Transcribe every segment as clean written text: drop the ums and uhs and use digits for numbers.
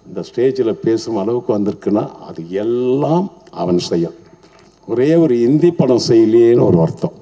இந்த ஸ்டேஜில் பேசும் அளவுக்கு வந்திருக்குன்னா அது எல்லாம் அவன் செய்யும். ஒரே ஒரு இந்தி படம் செய்யலையேன்னு ஒரு வருத்தம்.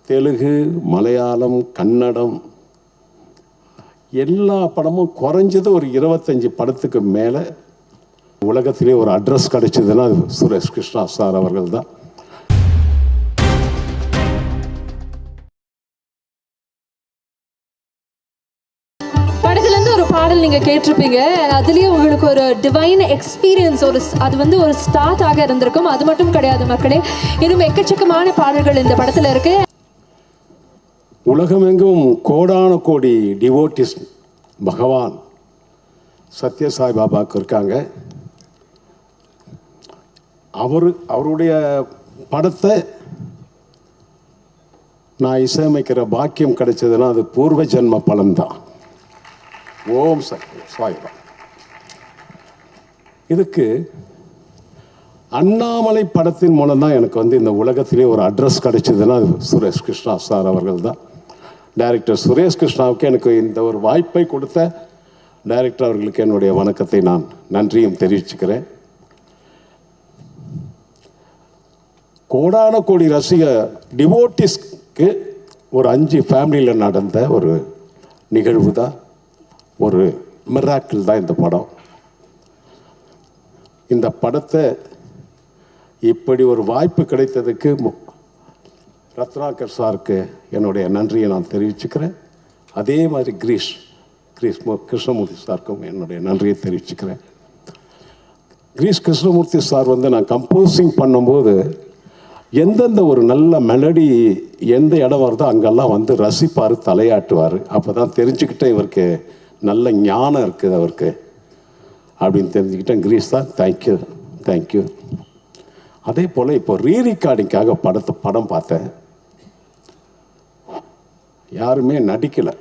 தெலுங்கு, மலையாளம், கன்னடம் எல்லா படமும் குறைஞ்சது ஒரு 25 படத்துக்கு மேலே உலகத்திலே ஒரு அட்ரஸ் கிடைச்சதுன்னா அது சுரேஷ் கிருஷ்ணா சார் அவர்கள் தான். படத்துலேருந்து ஒரு பாடல் நீங்கள் கேட்டிருப்பீங்க. அதுலேயே உங்களுக்கு ஒரு டிவைன் எக்ஸ்பீரியன்ஸ் அது வந்து ஒரு ஸ்டார்ட் ஆக இருந்திருக்கும். அது மட்டும் கிடையாது மக்களே, இன்னும் எக்கச்சக்கமான பாடல்கள் இந்த படத்தில் இருக்கு. உலகமெங்கும் கோடான கோடி டிவோட்டிஸ் பகவான் சத்ய சாய் பாபாவுக்கு இருக்காங்க. அவருடைய படத்தை நான் இசையமைக்கிற பாக்கியம் கிடைச்சதுன்னா அது பூர்வ ஜென்ம பலன்தான். ஓம் சத்ய சாய்பா. இதுக்கு அண்ணாமலை படத்தின் மூலம் தான் எனக்கு வந்து இந்த உலகத்திலே ஒரு அட்ரஸ் கிடைச்சதுன்னா அது சுரேஷ் கிருஷ்ணா சார் அவர்கள் தான். டைரக்டர் சுரேஷ் கிருஷ்ணாவுக்கு எனக்கு இந்த ஒரு வாய்ப்பை கொடுத்த டைரக்டர் அவர்களுக்கு என்னுடைய வணக்கத்தை நான் நன்றியும் தெரிவிச்சுக்கிறேன். கோடான கோடி ரசிக டிவோட்டிஸ்க்கு ஒரு 5 ஃபேமிலியில் நடந்த ஒரு நிகழ்வு தான், ஒரு மிராக்கிள் தான் இந்த படம். இந்த படத்தை இப்படி ஒரு வாய்ப்பு கிடைத்ததுக்கு ரத்னாகர் சாருக்கு என்னுடைய நன்றியை நான் தெரிவிச்சுக்கிறேன். அதே மாதிரி கிருஷ்ணமூர்த்தி சாருக்கும் என்னுடைய நன்றியை தெரிவிச்சுக்கிறேன். கிருஷ்ணமூர்த்தி சார் வந்து நான் கம்போசிங் பண்ணும்போது எந்தெந்த ஒரு நல்ல மெலடி எந்த இடம் வருதோ அங்கெல்லாம் வந்து ரசிப்பார், தலையாட்டுவார். அப்போ தான் தெரிஞ்சுக்கிட்டேன் இவருக்கு நல்ல ஞானம் இருக்குது அவருக்கு அப்படின்னு தெரிஞ்சுக்கிட்டேன். கிரீஷ் தான் தேங்க்யூ. அதே போல் இப்போ ரீரிகார்டிங்காக படம் பார்த்தேன். யாருமே நடிக்கலை,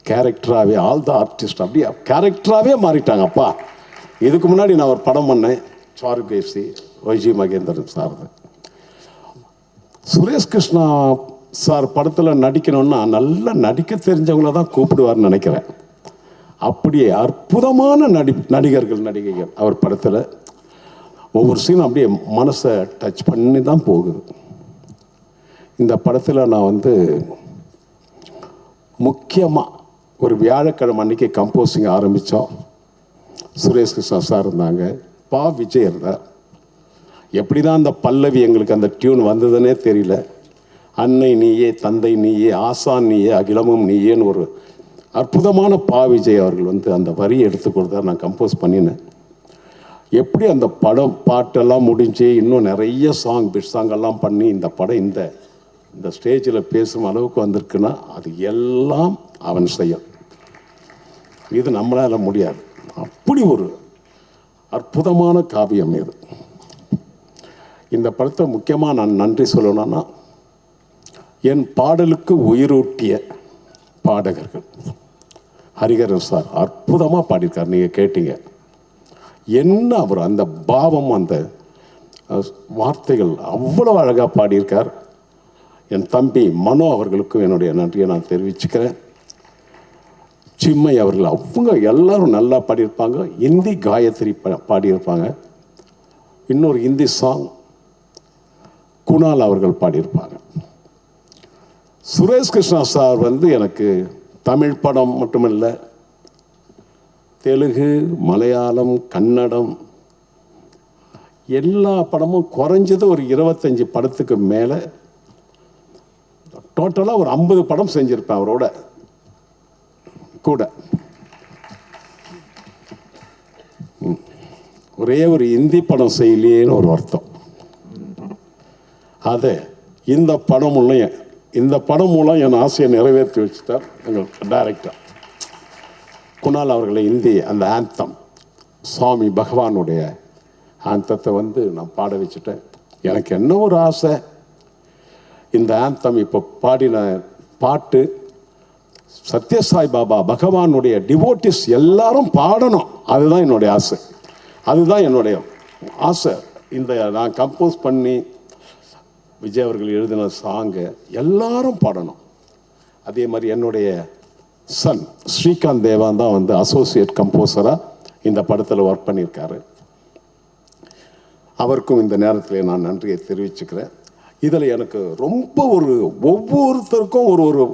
கேரக்டராகவே ஆல் த ஆர்டிஸ்ட் அப்படியே கேரக்டராகவே மாறிட்டாங்க. அப்பா இதுக்கு முன்னாடி நான் ஒரு படம் பண்ணேன், Charukesi YG Mahendran sir. Suresh Krishna sir படத்தில் நடிக்கணும்னா நல்லா நடிக்க தெரிஞ்சவங்கள தான் கூப்பிடுவார்னு நினைக்கிறேன். அப்படியே அற்புதமான நடிகர்கள் அவர் படத்தில் ஒவ்வொரு சீனும் அப்படியே மனசை டச் பண்ணி தான் போகுது. இந்த படத்தில் நான் வந்து முக்கியமாக ஒரு வியாழக்கிழமை அன்றைக்கி கம்போசிங் ஆரம்பித்தோம். சுரேஷ் கிருஷ்ணா சார் இருந்தாங்க, விஜய் இருந்தார். எப்படி தான் அந்த பல்லவி எங்களுக்கு அந்த டியூன் வந்ததுன்னே தெரியல. அன்னை நீயே, தந்தை நீயே, ஆசான் நீயே, அகிலமும் நீயேன்னு ஒரு அற்புதமான விஜய் அவர்கள் வந்து அந்த வரியை எடுத்து கொடுத்தார். நான் கம்போஸ் பண்ணினேன். எப்படி அந்த படம் பாட்டெல்லாம் முடிஞ்சு இன்னும் நிறைய பிட் சாங்கெல்லாம் பண்ணி இந்த படம் இந்த ஸ்டேஜில் பேசும் அளவுக்கு வந்திருக்குன்னா அது எல்லாம் அவன் செய்யும். இது நம்மளால் முடியாது. அப்படி ஒரு அற்புதமான காவியம் இது. இந்த படத்தை முக்கியமாக நான் நன்றி சொல்லணும்னா என் பாடலுக்கு உயிரூட்டிய பாடகர்கள். ஹரிகரன் சார் அற்புதமாக பாடியிருக்கார், நீங்கள் கேட்டீங்க. என்ன அவர் அந்த பாவம், அந்த வார்த்தைகள் அவ்வளோ அழகாக பாடியிருக்கார். என் தம்பி மனோ அவர்களுக்கும் என்னுடைய நன்றியை நான் தெரிவிச்சுக்கிறேன். சிம்மை அவர்கள் அவங்க எல்லாரும் நல்லா பாடியிருப்பாங்க. இந்தி காயத்ரி பாடியிருப்பாங்க. இன்னொரு இந்தி சாங் குணால் அவர்கள் பாடியிருப்பாங்க. சுரேஷ் கிருஷ்ணா சார் வந்து எனக்கு தமிழ் படம் மட்டுமல்ல, தெலுங்கு, மலையாளம், கன்னடம் எல்லா படமும் குறைஞ்சது ஒரு 25 படத்துக்கு மேலே, டோட்டலாக ஒரு 50 படம் செஞ்சுருப்பேன் அவரோட கூட. ஒரே ஒரு இந்தி படம் செய்யலையேன்னு ஒரு வருத்தம். அதை இந்த படம் மூலம் என் ஆசையை நிறைவேற்றி வச்சுட்டார் எங்கள் டைரக்டர் குணால் அவர்களை. இந்தி அந்த ஆந்தம், சுவாமி பகவானுடைய ஆந்தத்தை வந்து நான் பாட வச்சுட்டேன். எனக்கு என்ன ஒரு ஆசை, இந்த ஆந்தம் இப்போ பாடின பாட்டு சத்யசாய் பாபா பகவானுடைய டிவோட்டிஸ் எல்லாரும் பாடணும். அதுதான் என்னுடைய ஆசை. இந்த நான் கம்போஸ் பண்ணி விஜய் அவர்கள் எழுதின சாங்கை எல்லாரும் பாடணும். அதே மாதிரி என்னுடைய சன் ஸ்ரீகாந்த் தேவான் தான் வந்து அசோசியேட் கம்போசராக இந்த படத்தில் ஒர்க் பண்ணியிருக்காரு. அவருக்கும் இந்த நேரத்தில் நான் நன்றியை தெரிவிச்சுக்கிறேன். இதில் எனக்கு ரொம்ப ஒவ்வொருத்தருக்கும் ஒரு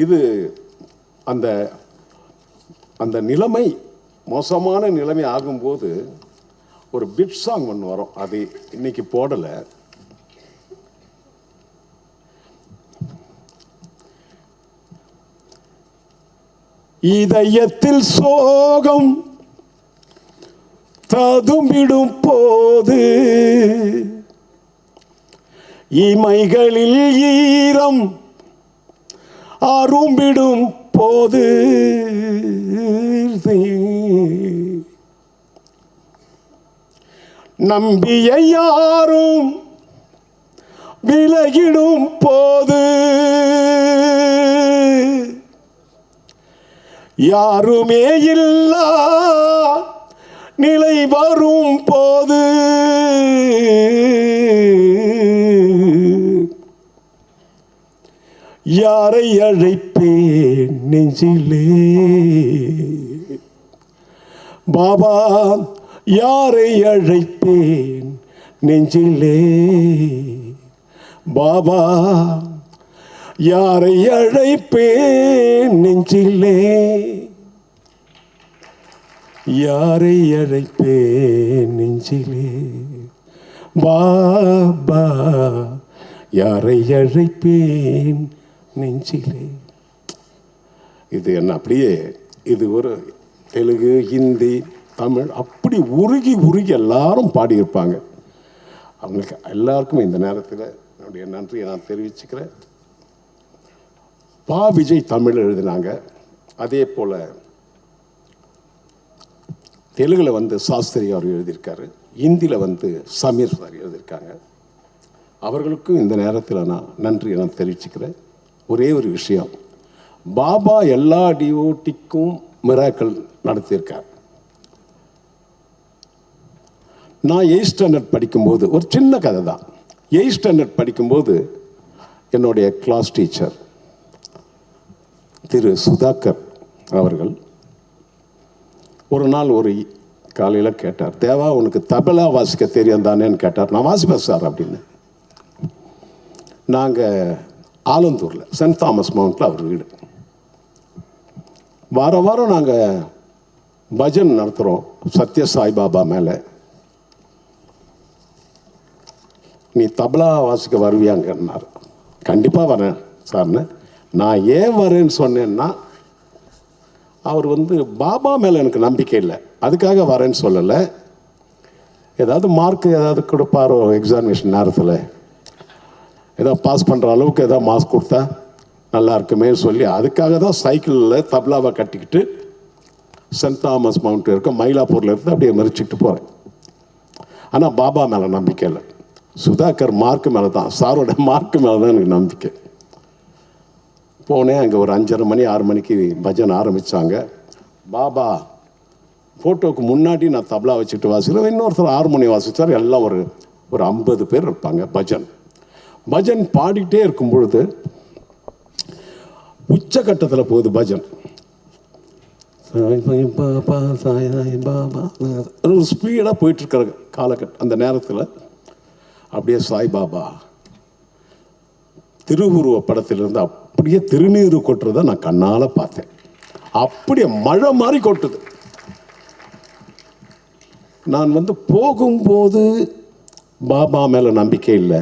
இது அந்த அந்த நிலைமை மோசமான நிலைமை ஆகும்போது ஒரு பிட் சாங் ஒன்று வரும். அது இன்னைக்கு போடலை. இதயத்தில் சோகம் ததும்பிடும் போது இமைகளில் ஈரம் அரும்பிடும் போது நம்பிய யாரும் விலகிடும் போது யாருமே இல்லா நிலை வரும் போது யாரை அழைப்பேன் நெஞ்சிலே பாபா, யாரை அழைப்பேன் நெஞ்சிலே பாபா, யாரை அழைப்பேன் நெஞ்சிலே, யாரை அழைப்பேன் நெஞ்சிலே பாபா, யாரை அழைப்பேன் நெஞ்சிலே. இது என்ன அப்படியே இது ஒரு தெலுங்கு, ஹிந்தி, தமிழ் அப்படி உருகி உருகி எல்லாரும் பாடியிருப்பாங்க. அவங்களுக்கு எல்லாருக்கும் இந்த நேரத்தில் என்னுடைய நன்றியை நான் தெரிவிச்சுக்கிறேன். பா விஜய் தமிழ் எழுதினாங்க. அதே போல் தெலுங்கில் வந்து சாஸ்திரி அவர் எழுதியிருக்காரு. ஹிந்தியில் வந்து சமீர் சார் எழுதியிருக்காங்க. அவர்களுக்கும் இந்த நேரத்தில் நான் நன்றியை நான் தெரிவிச்சுக்கிறேன். ஒரே ஒரு விஷயம், பாபா எல்லா டிவோட்டிக்கும் மிராக்கள் நடத்தியிருக்கார். நான் 8th ஸ்டாண்டர்ட் படிக்கும்போது ஒரு சின்ன கதை தான். 8th ஸ்டாண்டர்ட் படிக்கும்போது என்னுடைய கிளாஸ் டீச்சர் திரு சுதாகர் அவர்கள் ஒரு நாள் ஒரு காலையில் கேட்டார், தேவா உனக்கு தபலா வாசிக்க தெரியும் தானேன்னு கேட்டார். நான் வாசிப்பேன் சார் அப்படின்னு. நாங்கள் ஆலந்தூரில் சென்ட் தாமஸ் மவுண்டில் அவர் வீடு. வாரம் வாரம் நாங்கள் பஜன் நடத்துகிறோம் சத்ய சாய்பாபா மேலே. நீ தபலா வாசிக்க வருவியாங்கன்னார். கண்டிப்பாக வரேன் சார்னு. நான் ஏன் வரேன்னு சொன்னேன்னா, அவர் வந்து பாபா மேலே எனக்கு நம்பிக்கை இல்லை, அதுக்காக வரேன்னு சொல்லலை. ஏதாவது மார்க் ஏதாவது கொடுப்பாரோ எக்ஸாமினேஷன் நேரத்தில், ஏதோ பாஸ் பண்ணுற அளவுக்கு ஏதோ மார்க்ஸ் கொடுத்தா நல்லா இருக்குமே சொல்லி அதுக்காக தான் சைக்கிளில் தபலாவை கட்டிக்கிட்டு சென்ட் தாமஸ் மவுண்ட் இருக்க மயிலாப்பூரில் இருந்து அப்படியே மெரிச்சிக்கிட்டு போகிறேன். ஆனால் பாபா மேலே நம்பிக்கை இல்லை, சுதாகர் மார்க்கு மேலே தான், சாரோட மார்க்கு மேலே தான் எனக்கு நம்பிக்கை. போனேன். அங்கே ஒரு 5:30 மணி 6 மணிக்கு பஜன் ஆரம்பித்தாங்க. பாபா ஃபோட்டோவுக்கு முன்னாடி நான் தபலா வச்சுட்டு வாசிக்கிறேன், இன்னொருத்தர் ஹார்மோனி வாசித்தார். எல்லாம் ஒரு 50 பேர் இருப்பாங்க. பஜன் பாடிக்கிட்டே இருக்கும் பொழுது உச்சகட்டத்தில் போகுது பஜன். ஒரு ஸ்பீடாக போயிட்டுருக்கிற காலகட்டம். அந்த நேரத்தில் அப்படியே சாய்பாபா திருவுருவ படத்திலிருந்து அப்படியே திருநீறு கொட்டுறதை நான் கண்ணால் பார்த்தேன். அப்படியே மழை மாதிரி கொட்டுது. நான் வந்து போகும்போது பாபா மேலே நம்பிக்கை இல்லை.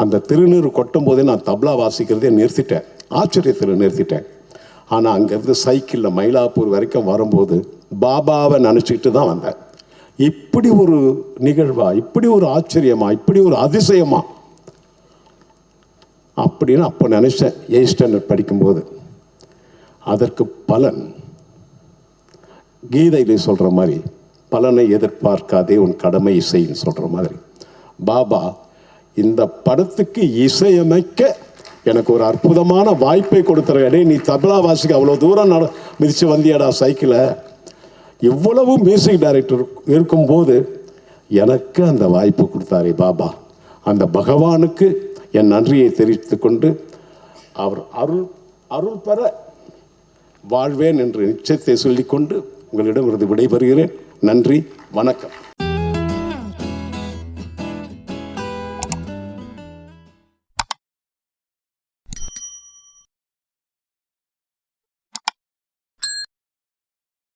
அந்த திருநீறு கொட்டும் போதே நான் தபலா வாசிக்கிறதே நிறுத்திட்டேன், ஆச்சரியத்தில் நிறுத்திட்டேன். ஆனால் அங்கேருந்து சைக்கிளில் மயிலாப்பூர் வரைக்கும் வரும்போது பாபாவை நினச்சிக்கிட்டு தான் வந்தேன். இப்படி ஒரு நிகழ்வா, இப்படி ஒரு ஆச்சரியமா, இப்படி ஒரு அதிசயமா அப்படின்னு அப்போ நினச்சேன் 8th ஸ்டாண்டர்ட் படிக்கும்போது. அதற்கு பலன் கீதையிலே சொல்கிற மாதிரி, பலனை எதிர்பார்க்காதே உன் கடமை இசைன்னு சொல்கிற மாதிரி, பாபா இந்த படத்துக்கு இசையமைக்க எனக்கு ஒரு அற்புதமான வாய்ப்பை கொடுத்துறே. நீ தபலா வாசிக்க அவ்வளோ தூரம் மிதித்து வந்தியாடா சைக்கிளை, இவ்வளவு மியூசிக் டைரக்டர் இருக்கும்போது எனக்கு அந்த வாய்ப்பு கொடுத்தாரே பாபா. அந்த பகவானுக்கு என் நன்றியை தெரிவித்து கொண்டு அவர் அருள் பெற வாழ்வேன் என்று நிச்சயத்தை சொல்லிக்கொண்டு உங்களிடமிருந்து விடைபெறுகிறேன். நன்றி, வணக்கம்.